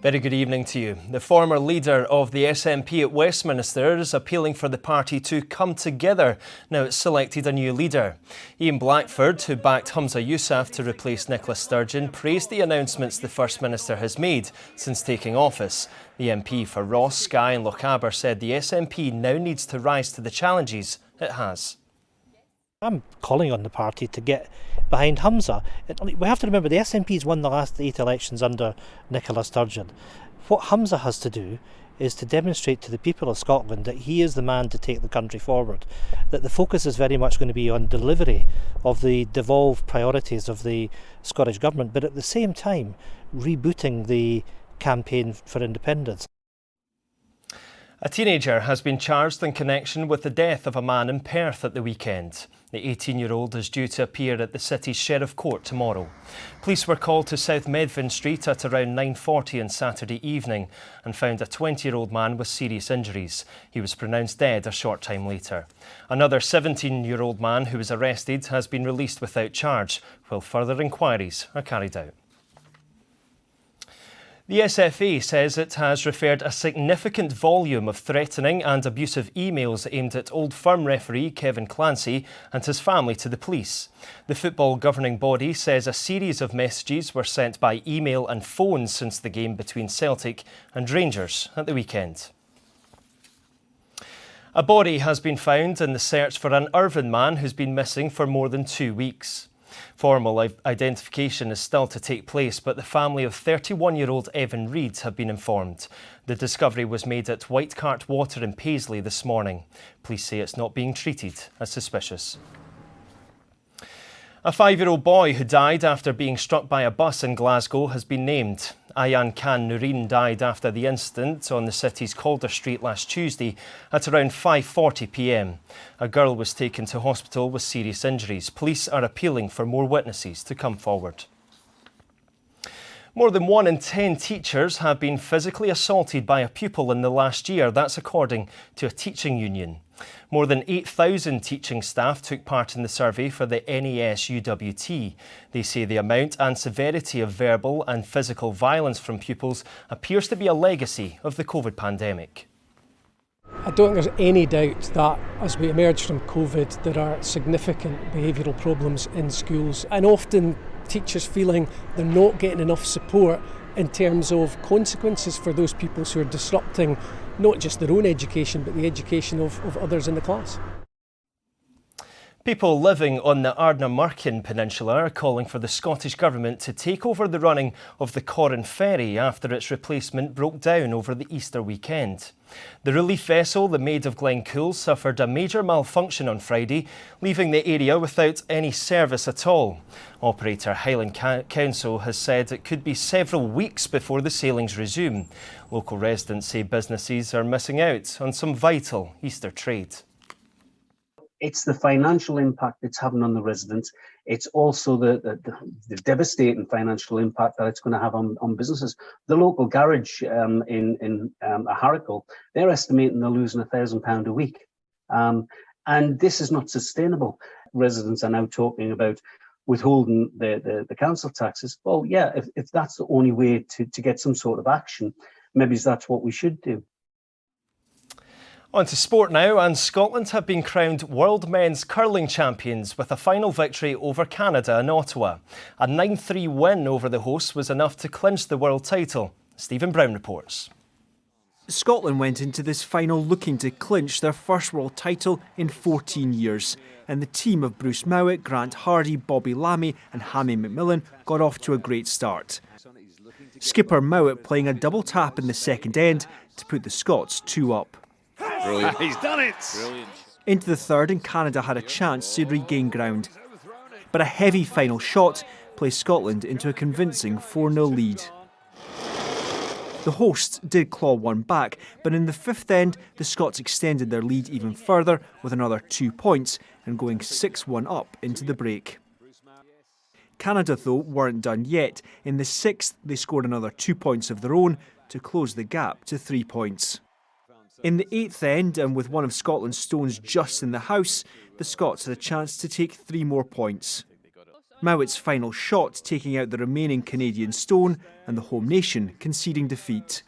Very good evening to you. The former leader of the SNP at Westminster is appealing for the party to come together now it's selected a new leader. Ian Blackford, who backed Humza Yousaf to replace Nicola Sturgeon, praised the announcements the First Minister has made since taking office. The MP for Ross, Skye and Lochaber said the SNP now needs to rise to the challenges it has. I'm calling on the party to get behind Humza. We have to remember the SNP's won the last 8 elections under Nicola Sturgeon. What Humza has to do is to demonstrate to the people of Scotland that he is the man to take the country forward, that the focus is very much going to be on delivery of the devolved priorities of the Scottish Government, but at the same time rebooting the campaign for independence. A teenager has been charged in connection with the death of a man in Perth at the weekend. The 18-year-old is due to appear at the city's Sheriff Court tomorrow. Police were called to South Medvin Street at around 9:40 on Saturday evening and found a 20-year-old man with serious injuries. He was pronounced dead a short time later. Another 17-year-old man who was arrested has been released without charge, while further inquiries are carried out. The SFA says it has referred a significant volume of threatening and abusive emails aimed at Old Firm referee Kevin Clancy and his family to the police. The football governing body says a series of messages were sent by email and phone since the game between Celtic and Rangers at the weekend. A body has been found in the search for an Irvine man who's been missing for more than 2 weeks. Formal identification is still to take place, but the family of 31-year-old Evan Reid have been informed. The discovery was made at White Cart Water in Paisley this morning. Police say it's not being treated as suspicious. A 5-year-old boy who died after being struck by a bus in Glasgow has been named. Ayan Khan Noreen died after the incident on the city's Calder Street last Tuesday at around 5:40 p.m. A girl was taken to hospital with serious injuries. Police are appealing for more witnesses to come forward. More than 1 in 10 teachers have been physically assaulted by a pupil in the last year. That's according to a teaching union. More than 8,000 teaching staff took part in the survey for the NES UWT. They say the amount and severity of verbal and physical violence from pupils appears to be a legacy of the COVID pandemic. I don't think there's any doubt that as we emerge from COVID, there are significant behavioural problems in schools, and often teachers feeling they're not getting enough support in terms of consequences for those pupils who are disrupting not just their own education but the education of others in the class. People living on the Ardnamurchan Peninsula are calling for the Scottish Government to take over the running of the Ferry after its replacement broke down over the Easter weekend. The relief vessel, the Maid of Glencool, suffered a major malfunction on Friday, leaving the area without any service at all. Operator Highland Council has said it could be several weeks before the sailings resume. Local residents say businesses are missing out on some vital Easter trade. It's the financial impact it's having on the residents. It's also the devastating financial impact that it's going to have on businesses. The local garage in Harrickle, they're estimating they're losing £1,000 a week. And this is not sustainable. Residents are now talking about withholding the council taxes. Well, yeah, if that's the only way to get some sort of action, maybe that's what we should do. On to sport now, and Scotland have been crowned World Men's Curling Champions with a final victory over Canada in Ottawa. A 9-3 win over the hosts was enough to clinch the world title. Stephen Brown reports. Scotland went into this final looking to clinch their first world title in 14 years. And the team of Bruce Mowat, Grant Hardy, Bobby Lammy and Hammy McMillan got off to a great start. Skipper Mowat playing a double tap in the second end to put the Scots 2 up. Brilliant. He's done it! Brilliant. Into the third and Canada had a chance to regain ground. But a heavy final shot placed Scotland into a convincing 4-0 lead. The hosts did claw one back, but in the fifth end, the Scots extended their lead even further with another 2 points and going 6-1 up into the break. Canada, though, weren't done yet. In the sixth, they scored another 2 points of their own to close the gap to 3 points. In the eighth end, and with one of Scotland's stones just in the house, the Scots had a chance to take 3 more points. Mowatt's final shot taking out the remaining Canadian stone and the home nation conceding defeat.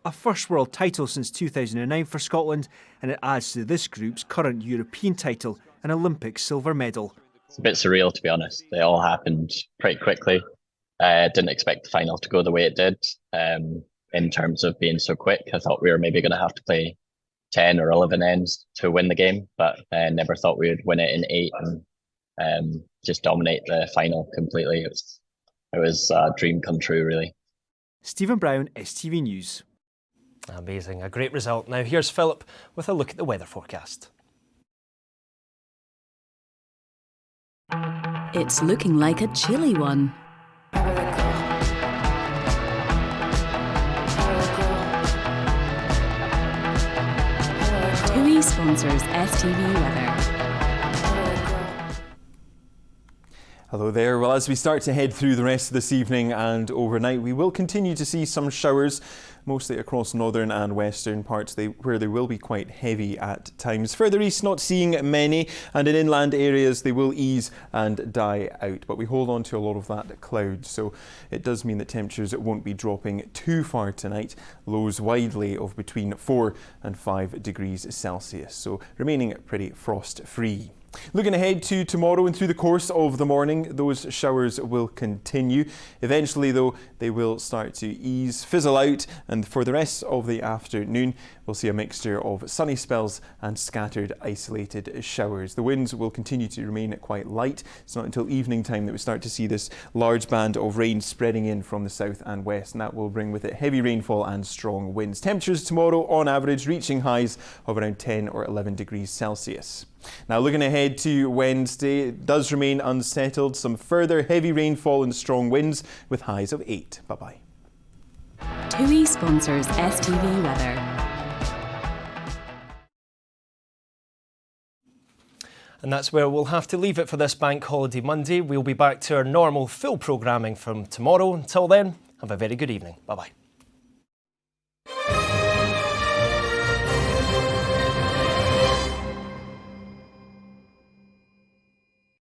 A first world title since 2009 for Scotland, and it adds to this group's current European title, an Olympic silver medal. It's a bit surreal, to be honest. They all happened pretty quickly. Didn't expect the final to go the way it did in terms of being so quick. I thought we were maybe going to have to play 10 or 11 ends to win the game, but never thought we would win it in 8 and just dominate the final completely. It was a dream come true, really. Stephen Brown, STV News. Amazing, a great result. Now here's Philip with a look at the weather forecast. It's looking like a chilly one. TUI sponsors STV weather. Hello there. Well, as we start to head through the rest of this evening and overnight, we will continue to see some showers, mostly across northern and western parts where they will be quite heavy at times. Further east, not seeing many, and in inland areas they will ease and die out. But we hold on to a lot of that cloud, so it does mean that temperatures won't be dropping too far tonight. Lows widely of between 4 and 5 degrees Celsius, so remaining pretty frost-free. Looking ahead to tomorrow and through the course of the morning, those showers will continue. Eventually, though, they will start to ease, fizzle out, and for the rest of the afternoon, we'll see a mixture of sunny spells and scattered isolated showers. The winds will continue to remain quite light. It's not until evening time that we start to see this large band of rain spreading in from the south and west, and that will bring with it heavy rainfall and strong winds. Temperatures tomorrow, on average, reaching highs of around 10 or 11 degrees Celsius. Now looking ahead to Wednesday, it does remain unsettled. Some further heavy rainfall and strong winds with highs of 8. Bye-bye. TUI sponsors STV weather. And that's where we'll have to leave it for this Bank Holiday Monday. We'll be back to our normal full programming from tomorrow. Until then, have a very good evening. Bye-bye.